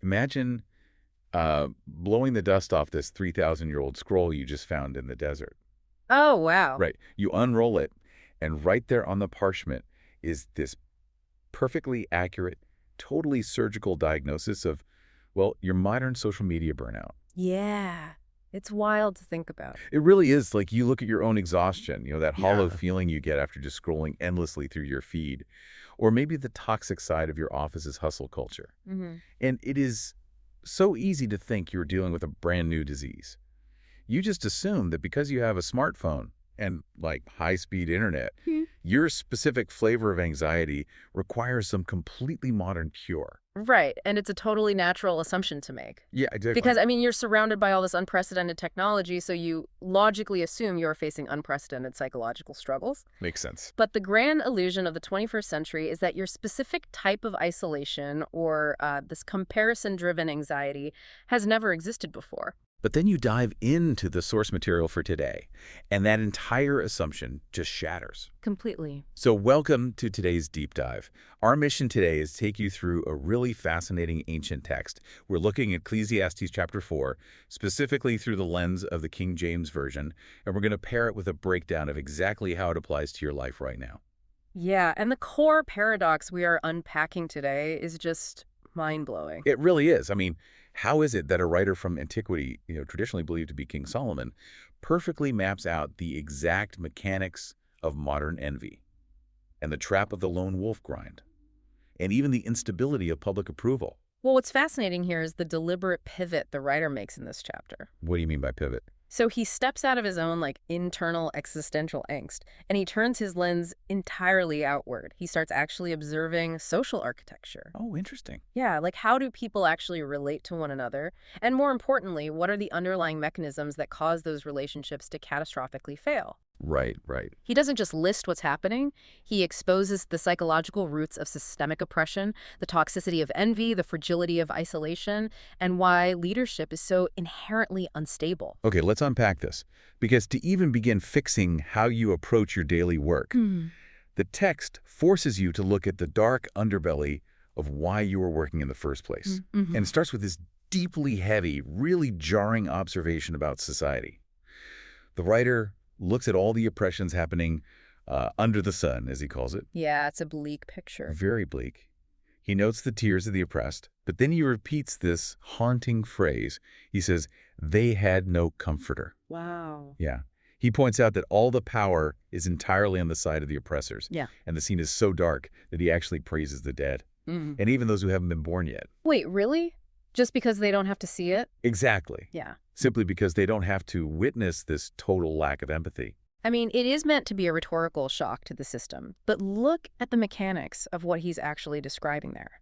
Imagine blowing the dust off this 3,000-year-old scroll you just found in the desert. Oh, wow. Right. You unroll it, and right there on the parchment is this perfectly accurate, totally surgical diagnosis of, well, your modern social media burnout. Yeah. It's wild to think about. It really is. Like, you look at your own exhaustion, that hollow Yeah. feeling you get after just scrolling endlessly through your feed, or maybe the toxic side of your office's hustle culture. Hmm. And it is so easy to think you're dealing with a brand new disease. You just assume that because you have a smartphone and like high-speed internet, your specific flavor of anxiety requires some completely modern cure. Right. And it's a totally natural assumption to make. Yeah, exactly. Because, I mean, you're surrounded by all this unprecedented technology, so you logically assume you're facing unprecedented psychological struggles. Makes sense. But the grand illusion of the 21st century is that your specific type of isolation or this comparison-driven anxiety has never existed before. But then you dive into the source material for today, and that entire assumption just shatters. Completely. So welcome to today's deep dive. Our mission today is to take you through a really fascinating ancient text. We're looking at Ecclesiastes chapter 4, specifically through the lens of the King James Version, and we're going to pair it with a breakdown of exactly how it applies to your life right now. Yeah, and the core paradox we are unpacking today is just mind-blowing. It really is. I mean, how is it that a writer from antiquity, traditionally believed to be King Solomon, perfectly maps out the exact mechanics of modern envy and the trap of the lone wolf grind, and even the instability of public approval? Well, what's fascinating here is the deliberate pivot the writer makes in this chapter. What do you mean by pivot? So he steps out of his own internal existential angst, and he turns his lens entirely outward. He starts actually observing social architecture. Oh, interesting. Yeah, like how do people actually relate to one another? And more importantly, what are the underlying mechanisms that cause those relationships to catastrophically fail? Right, right. He doesn't just list what's happening. He exposes the psychological roots of systemic oppression, the toxicity of envy, the fragility of isolation, and why leadership is so inherently unstable. Okay, let's unpack this. Because to even begin fixing how you approach your daily work, the text forces you to look at the dark underbelly of why you were working in the first place. And it starts with this deeply heavy, really jarring observation about society. The writer looks at all the oppressions happening under the sun, as he calls it. Yeah, it's a bleak picture. Very bleak. He notes the tears of the oppressed, but then he repeats this haunting phrase. He says, they had no comforter. Wow. Yeah. He points out that all the power is entirely on the side of the oppressors. Yeah. And the scene is so dark that he actually praises the dead. And even those who haven't been born yet. Wait, really? Just because they don't have to see it? Exactly. Yeah. Simply because they don't have to witness this total lack of empathy. I mean, it is meant to be a rhetorical shock to the system, but look at the mechanics of what he's actually describing there.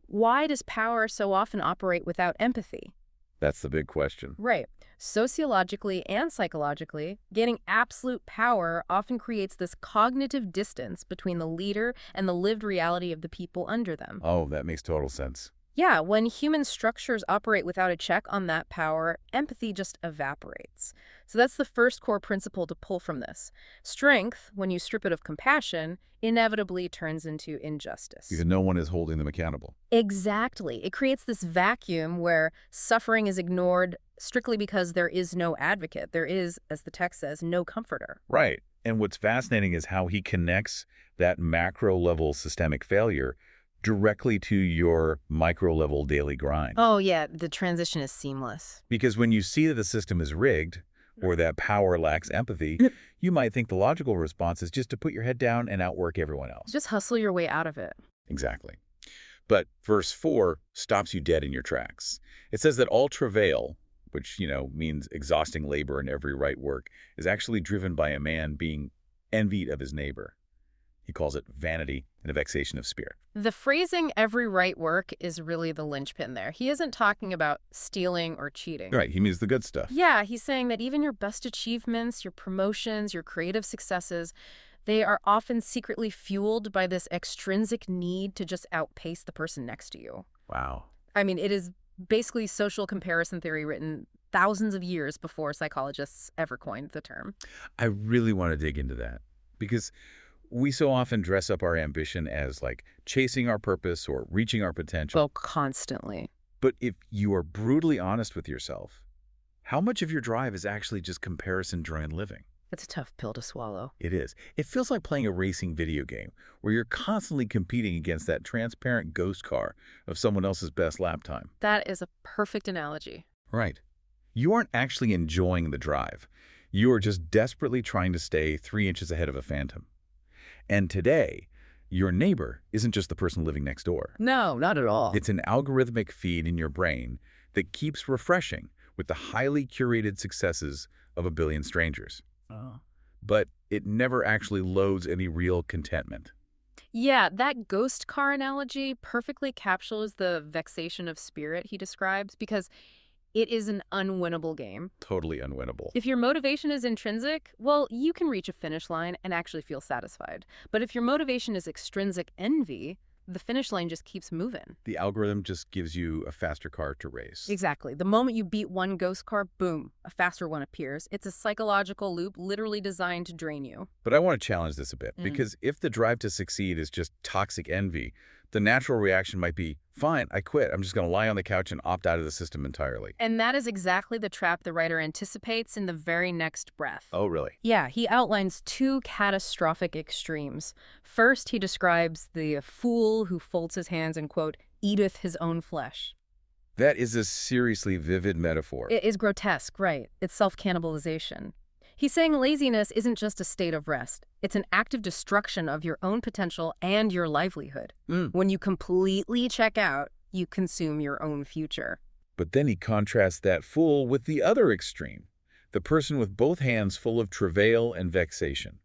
Why does power so often operate without empathy? That's the big question. Right. Sociologically and psychologically, gaining absolute power often creates this cognitive distance between the leader and the lived reality of the people under them. Oh, that makes total sense. Yeah, when human structures operate without a check on that power, empathy just evaporates. So that's the first core principle to pull from this. Strength, when you strip it of compassion, inevitably turns into injustice. Because no one is holding them accountable. Exactly. It creates this vacuum where suffering is ignored strictly because there is no advocate. There is, as the text says, no comforter. Right. And what's fascinating is how he connects that macro-level systemic failure directly to your micro-level daily grind. Oh, yeah, the transition is seamless. Because when you see that the system is rigged or that power lacks empathy, you might think the logical response is just to put your head down and outwork everyone else. Just hustle your way out of it. Exactly. But verse 4 stops you dead in your tracks. It says that all travail, which, means exhausting labor in every right work, is actually driven by a man being envied of his neighbor. He calls it vanity and a vexation of spirit. The phrasing every right work is really the linchpin there. He isn't talking about stealing or cheating. Right, he means the good stuff. Yeah, he's saying that even your best achievements, your promotions, your creative successes, they are often secretly fueled by this extrinsic need to just outpace the person next to you. Wow. I mean, it is basically social comparison theory written thousands of years before psychologists ever coined the term. I really want to dig into that because we so often dress up our ambition as like chasing our purpose or reaching our potential. Well, constantly. But if you are brutally honest with yourself, how much of your drive is actually just comparison-driven living? That's a tough pill to swallow. It is. It feels like playing a racing video game where you're constantly competing against that transparent ghost car of someone else's best lap time. That is a perfect analogy. Right. You aren't actually enjoying the drive. You are just desperately trying to stay 3 inches ahead of a phantom. And today, your neighbor isn't just the person living next door. No, not at all. It's an algorithmic feed in your brain that keeps refreshing with the highly curated successes of a billion strangers. Oh. But it never actually loads any real contentment. Yeah, that ghost car analogy perfectly captures the vexation of spirit he describes, because it is an unwinnable game. Totally unwinnable. If your motivation is intrinsic, well, you can reach a finish line and actually feel satisfied. But if your motivation is extrinsic envy, the finish line just keeps moving. The algorithm just gives you a faster car to race. Exactly. The moment you beat one ghost car, boom, a faster one appears. It's a psychological loop literally designed to drain you. But I want to challenge this a bit, because if the drive to succeed is just toxic envy, the natural reaction might be, fine, I quit. I'm just going to lie on the couch and opt out of the system entirely. And that is exactly the trap the writer anticipates in the very next breath. Oh, really? Yeah, he outlines 2 catastrophic extremes. First, he describes the fool who folds his hands and, quote, eateth his own flesh. That is a seriously vivid metaphor. It is grotesque, right? It's self-cannibalization. He's saying laziness isn't just a state of rest. It's an active destruction of your own potential and your livelihood. When you completely check out, you consume your own future. But then he contrasts that fool with the other extreme, the person with both hands full of travail and vexation,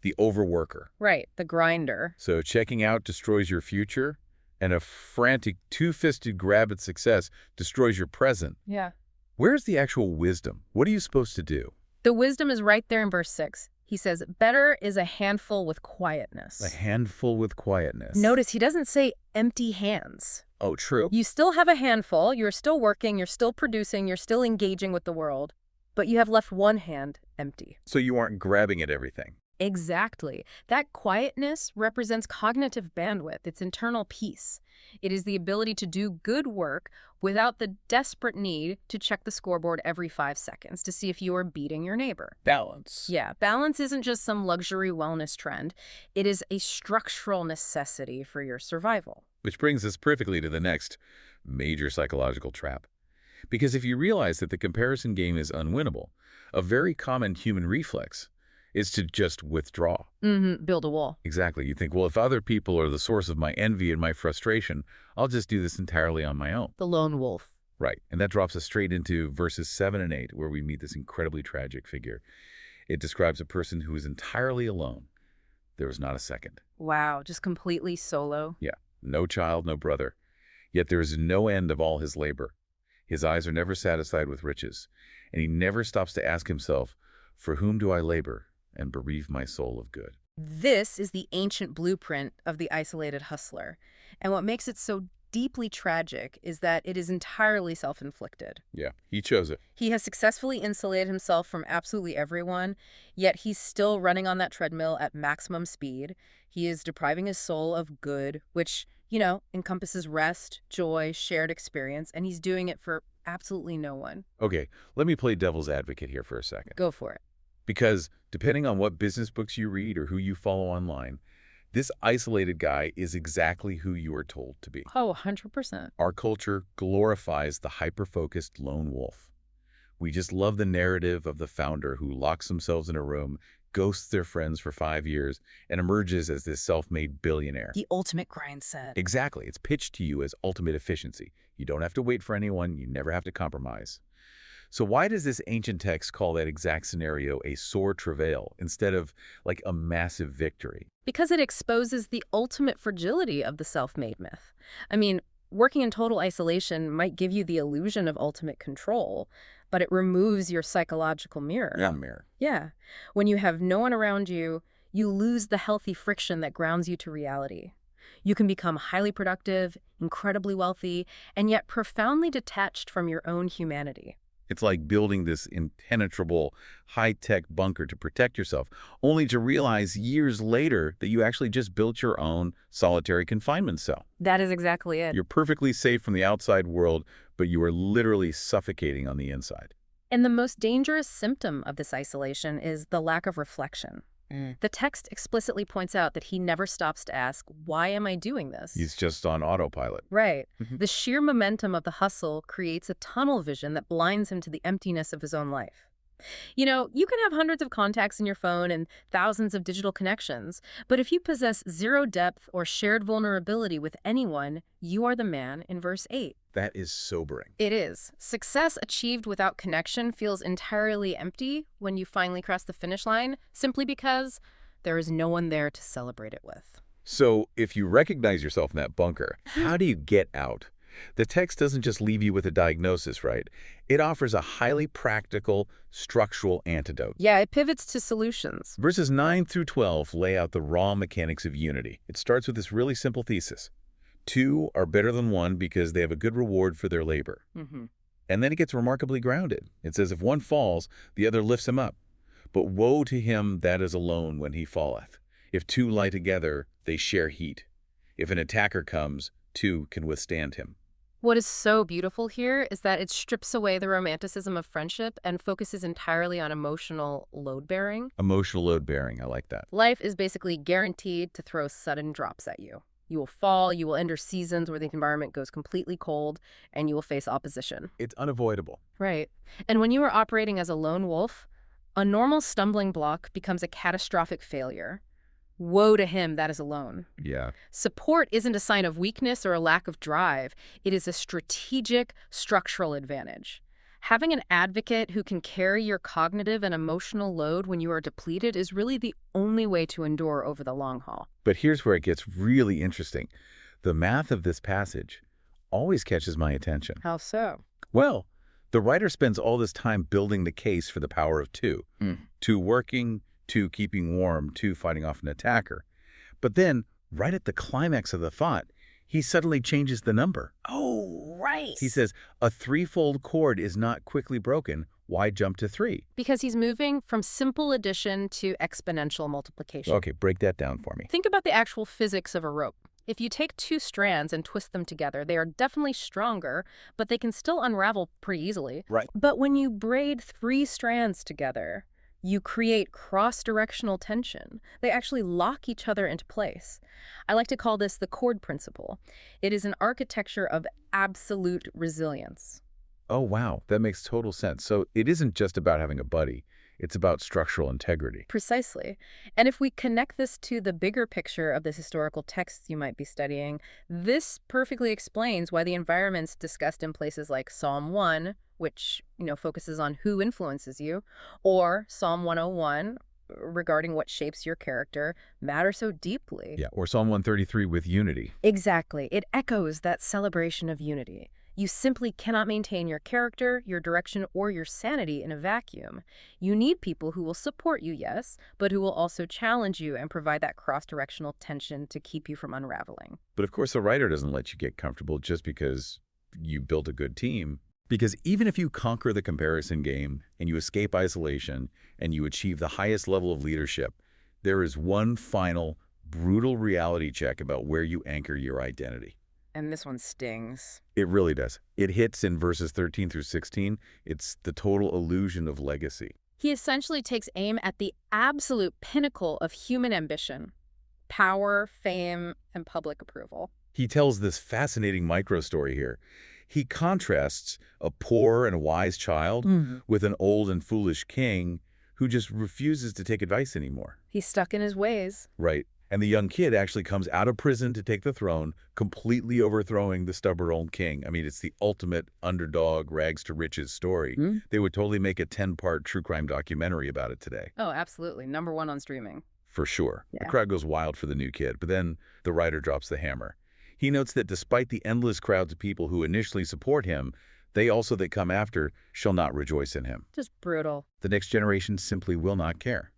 the overworker. Right, the grinder. So checking out destroys your future, and a frantic two-fisted grab at success destroys your present. Yeah. Where's the actual wisdom? What are you supposed to do? The wisdom is right there in verse 6. He says, better is a handful with quietness. A handful with quietness. Notice he doesn't say empty hands. Oh, true. You still have a handful, you're still working, you're still producing, you're still engaging with the world, but you have left one hand empty. So you aren't grabbing at everything. Exactly. That quietness represents cognitive bandwidth, it's internal peace. It is the ability to do good work without the desperate need to check the scoreboard every 5 seconds to see if you are beating your neighbor. Balance. Yeah, balance isn't just some luxury wellness trend. It is a structural necessity for your survival. Which brings us perfectly to the next major psychological trap. Because if you realize that the comparison game is unwinnable, a very common human reflex is to just withdraw. Build a wall. Exactly. You think, well, if other people are the source of my envy and my frustration, I'll just do this entirely on my own. The lone wolf. Right. And that drops us straight into verses 7 and 8, where we meet this incredibly tragic figure. It describes a person who is entirely alone. There was not a second. Wow, just completely solo. Yeah. No child, no brother. Yet there is no end of all his labor. His eyes are never satisfied with riches, and he never stops to ask himself, for whom do I labor and bereave my soul of good? This is the ancient blueprint of the isolated hustler. And what makes it so deeply tragic is that it is entirely self-inflicted. Yeah, he chose it. He has successfully insulated himself from absolutely everyone, yet he's still running on that treadmill at maximum speed. He is depriving his soul of good, which, encompasses rest, joy, shared experience, and he's doing it for absolutely no one. Okay, let me play devil's advocate here for a second. Go for it. Because depending on what business books you read or who you follow online, this isolated guy is exactly who you are told to be. Oh, 100%. Our culture glorifies the hyper-focused lone wolf. We just love the narrative of the founder who locks themselves in a room, ghosts their friends for 5 years, and emerges as this self-made billionaire. The ultimate grind set. Exactly. It's pitched to you as ultimate efficiency. You don't have to wait for anyone. You never have to compromise. So why does this ancient text call that exact scenario a sore travail instead of like a massive victory? Because it exposes the ultimate fragility of the self-made myth. I mean, working in total isolation might give you the illusion of ultimate control, but it removes your psychological mirror. Yeah, mirror. Yeah. When you have no one around you, you lose the healthy friction that grounds you to reality. You can become highly productive, incredibly wealthy, and yet profoundly detached from your own humanity. It's like building this impenetrable, high-tech bunker to protect yourself, only to realize years later that you actually just built your own solitary confinement cell. That is exactly it. You're perfectly safe from the outside world, but you are literally suffocating on the inside. And the most dangerous symptom of this isolation is the lack of reflection. The text explicitly points out that he never stops to ask, why am I doing this? He's just on autopilot. Right. The sheer momentum of the hustle creates a tunnel vision that blinds him to the emptiness of his own life. You know, you can have hundreds of contacts in your phone and thousands of digital connections, but if you possess zero depth or shared vulnerability with anyone, you are the man in verse 8. That is sobering. It is. Success achieved without connection feels entirely empty when you finally cross the finish line, simply because there is no one there to celebrate it with. So if you recognize yourself in that bunker, how do you get out? The text doesn't just leave you with a diagnosis, right? It offers a highly practical, structural antidote. Yeah, it pivots to solutions. Verses 9 through 12 lay out the raw mechanics of unity. It starts with this really simple thesis. Two are better than one because they have a good reward for their labor. And then it gets remarkably grounded. It says if one falls, the other lifts him up. But woe to him that is alone when he falleth. If two lie together, they share heat. If an attacker comes, two can withstand him. What is so beautiful here is that it strips away the romanticism of friendship and focuses entirely on emotional load-bearing. Emotional load-bearing, I like that. Life is basically guaranteed to throw sudden drops at you. You will fall, you will enter seasons where the environment goes completely cold, and you will face opposition. It's unavoidable. Right. And when you are operating as a lone wolf, a normal stumbling block becomes a catastrophic failure. Woe to him that is alone. Yeah. Support isn't a sign of weakness or a lack of drive. It is a strategic, structural advantage. Having an advocate who can carry your cognitive and emotional load when you are depleted is really the only way to endure over the long haul. But here's where it gets really interesting. The math of this passage always catches my attention. How so? Well, the writer spends all this time building the case for the power of two. Two working, two keeping warm, two fighting off an attacker. But then, right at the climax of the thought, he suddenly changes the number. Oh, right. He says, a threefold cord is not quickly broken. Why jump to three? Because he's moving from simple addition to exponential multiplication. Okay, break that down for me. Think about the actual physics of a rope. If you take two strands and twist them together, they are definitely stronger, but they can still unravel pretty easily. Right. But when you braid three strands together, you create cross-directional tension. They actually lock each other into place. I like to call this the cord principle. It is an architecture of absolute resilience. Oh, wow. That makes total sense. So it isn't just about having a buddy. It's about structural integrity. Precisely. And if we connect this to the bigger picture of this historical texts you might be studying, this perfectly explains why the environments discussed in places like Psalm 1, which, focuses on who influences you, or Psalm 101, regarding what shapes your character, matter so deeply. Yeah, or Psalm 133 with unity. Exactly. It echoes that celebration of unity. You simply cannot maintain your character, your direction, or your sanity in a vacuum. You need people who will support you, yes, but who will also challenge you and provide that cross-directional tension to keep you from unraveling. But of course, the writer doesn't let you get comfortable just because you built a good team. Because even if you conquer the comparison game and you escape isolation and you achieve the highest level of leadership, there is one final, brutal reality check about where you anchor your identity. And this one stings. It really does. It hits in verses 13 through 16. It's the total illusion of legacy. He essentially takes aim at the absolute pinnacle of human ambition: power, fame, and public approval. He tells this fascinating micro-story here. He contrasts a poor and wise child with an old and foolish king who just refuses to take advice anymore. He's stuck in his ways. Right. And the young kid actually comes out of prison to take the throne, completely overthrowing the stubborn old king. I mean, it's the ultimate underdog, rags to riches story. They would totally make a 10-part true crime documentary about it today. Oh, absolutely. #1 on streaming. For sure. Yeah. The crowd goes wild for the new kid, but then the writer drops the hammer. He notes that despite the endless crowds of people who initially support him, they also that come after shall not rejoice in him. Just brutal. The next generation simply will not care.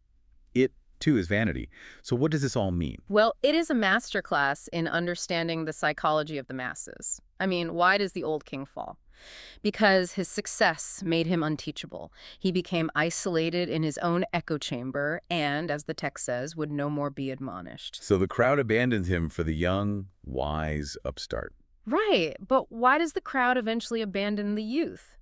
It 2 is vanity. So what does this all mean? Well, it is a masterclass in understanding the psychology of the masses. I mean, why does the old king fall? Because his success made him unteachable. He became isolated in his own echo chamber and, as the text says, would no more be admonished. So the crowd abandoned him for the young, wise upstart. Right, but why does the crowd eventually abandon the youth?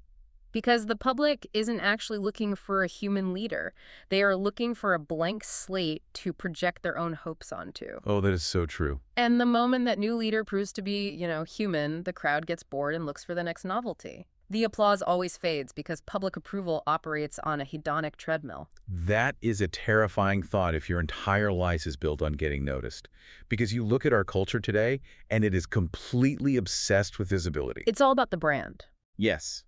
Because the public isn't actually looking for a human leader. They are looking for a blank slate to project their own hopes onto. Oh, that is so true. And the moment that new leader proves to be, human, the crowd gets bored and looks for the next novelty. The applause always fades because public approval operates on a hedonic treadmill. That is a terrifying thought if your entire life is built on getting noticed. Because you look at our culture today, and it is completely obsessed with visibility. It's all about the brand. Yes.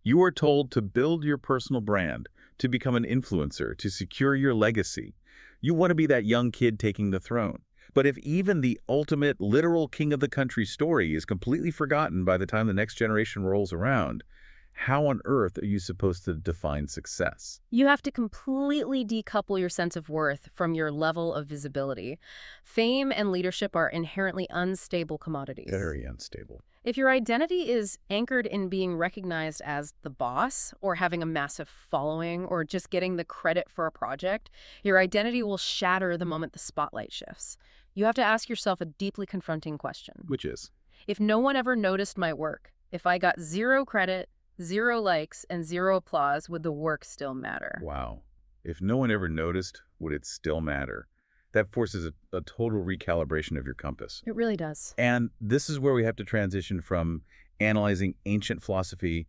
You are told to build your personal brand, to become an influencer, to secure your legacy. You want to be that young kid taking the throne. But if even the ultimate, literal king of the country story is completely forgotten by the time the next generation rolls around, how on earth are you supposed to define success? You have to completely decouple your sense of worth from your level of visibility. Fame and leadership are inherently unstable commodities. Very unstable. If your identity is anchored in being recognized as the boss, or having a massive following, or just getting the credit for a project, your identity will shatter the moment the spotlight shifts. You have to ask yourself a deeply confronting question. Which is? If no one ever noticed my work, if I got 0 credit, 0 likes, and 0 applause, would the work still matter? Wow. If no one ever noticed, would it still matter? That forces a total recalibration of your compass. It really does. And this is where we have to transition from analyzing ancient philosophy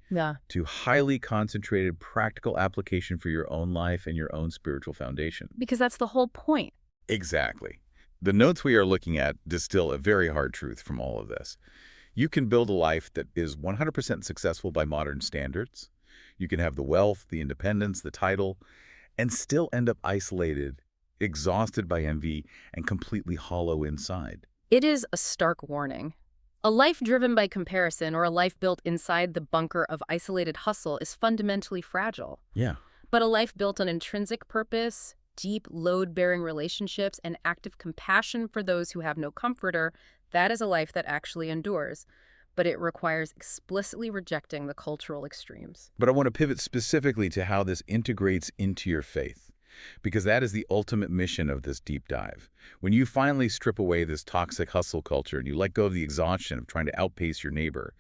to highly concentrated practical application for your own life and your own spiritual foundation. Because that's the whole point. Exactly. The notes we are looking at distill a very hard truth from all of this. You can build a life that is 100% successful by modern standards. You can have the wealth, the independence, the title, and still end up isolated, exhausted by envy, and completely hollow inside. It is a stark warning. A life driven by comparison or a life built inside the bunker of isolated hustle is fundamentally fragile. Yeah. But a life built on intrinsic purpose, deep load-bearing relationships, and active compassion for those who have no comforter, that is a life that actually endures. But it requires explicitly rejecting the cultural extremes. But I want to pivot specifically to how this integrates into your faith, because that is the ultimate mission of this deep dive. When you finally strip away this toxic hustle culture and you let go of the exhaustion of trying to outpace your neighbor,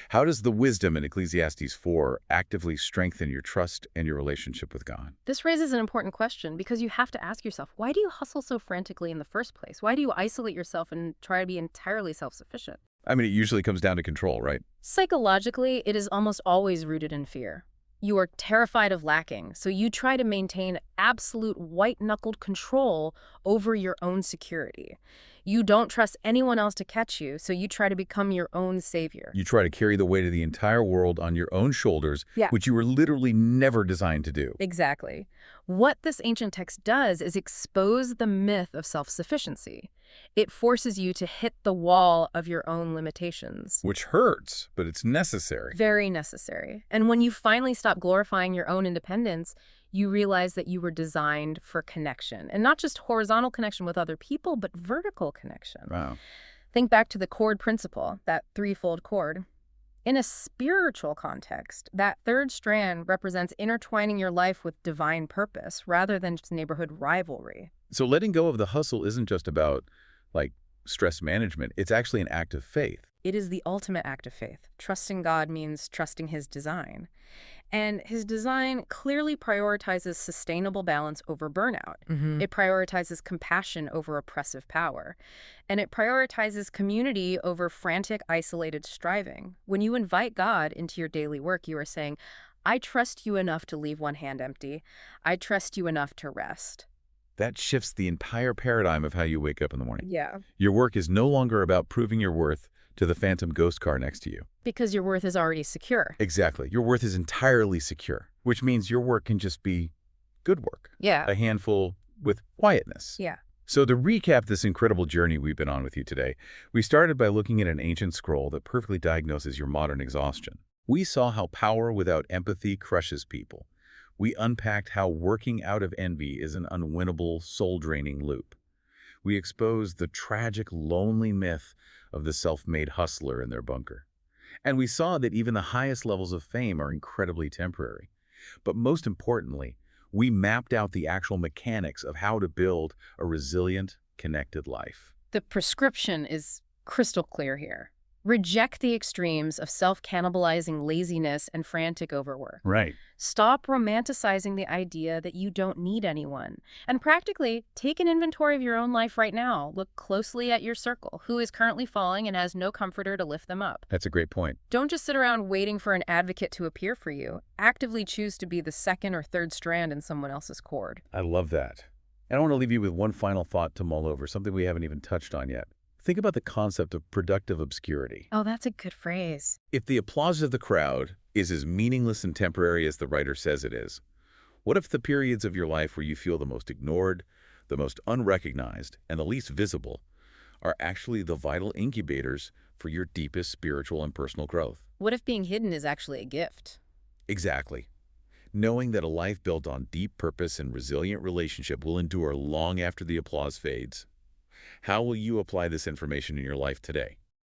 how does the wisdom in Ecclesiastes 4 actively strengthen your trust and your relationship with God? This raises an important question because you have to ask yourself, why do you hustle so frantically in the first place? Why do you isolate yourself and try to be entirely self-sufficient? I mean, it usually comes down to control, right? Psychologically, it is almost always rooted in fear. You are terrified of lacking, so you try to maintain absolute white-knuckled control over your own security. You don't trust anyone else to catch you, so you try to become your own savior. You try to carry the weight of the entire world on your own shoulders, which you were literally never designed to do. Exactly. What this ancient text does is expose the myth of self-sufficiency. It forces you to hit the wall of your own limitations. Which hurts, but it's necessary. Very necessary. And when you finally stop glorifying your own independence, you realize that you were designed for connection. And not just horizontal connection with other people, but vertical connection. Wow. Think back to the cord principle, that threefold cord. In a spiritual context, that third strand represents intertwining your life with divine purpose rather than just neighborhood rivalry. So letting go of the hustle isn't just about, stress management. It's actually an act of faith. It is the ultimate act of faith. Trusting God means trusting His design. And His design clearly prioritizes sustainable balance over burnout. It prioritizes compassion over oppressive power. And it prioritizes community over frantic, isolated striving. When you invite God into your daily work, you are saying, I trust you enough to leave one hand empty. I trust you enough to rest. That shifts the entire paradigm of how you wake up in the morning. Yeah. Your work is no longer about proving your worth to the phantom ghost car next to you. Because your worth is already secure. Exactly. Your worth is entirely secure, which means your work can just be good work. Yeah. A handful with quietness. Yeah. So to recap this incredible journey we've been on with you today, we started by looking at an ancient scroll that perfectly diagnoses your modern exhaustion. We saw how power without empathy crushes people. We unpacked how working out of envy is an unwinnable, soul-draining loop. We exposed the tragic, lonely myth of the self-made hustler in their bunker. And we saw that even the highest levels of fame are incredibly temporary. But most importantly, we mapped out the actual mechanics of how to build a resilient, connected life. The prescription is crystal clear here. Reject the extremes of self-cannibalizing laziness and frantic overwork. Right. Stop romanticizing the idea that you don't need anyone. And practically, take an inventory of your own life right now. Look closely at your circle. Who is currently falling and has no comforter to lift them up? That's a great point. Don't just sit around waiting for an advocate to appear for you. Actively choose to be the second or third strand in someone else's cord. I love that. And I want to leave you with one final thought to mull over, something we haven't even touched on yet. Think about the concept of productive obscurity. Oh, that's a good phrase. If the applause of the crowd is as meaningless and temporary as the writer says it is, what if the periods of your life where you feel the most ignored, the most unrecognized, and the least visible are actually the vital incubators for your deepest spiritual and personal growth? What if being hidden is actually a gift? Exactly. Knowing that a life built on deep purpose and resilient relationship will endure long after the applause fades. How will you apply this information in your life today?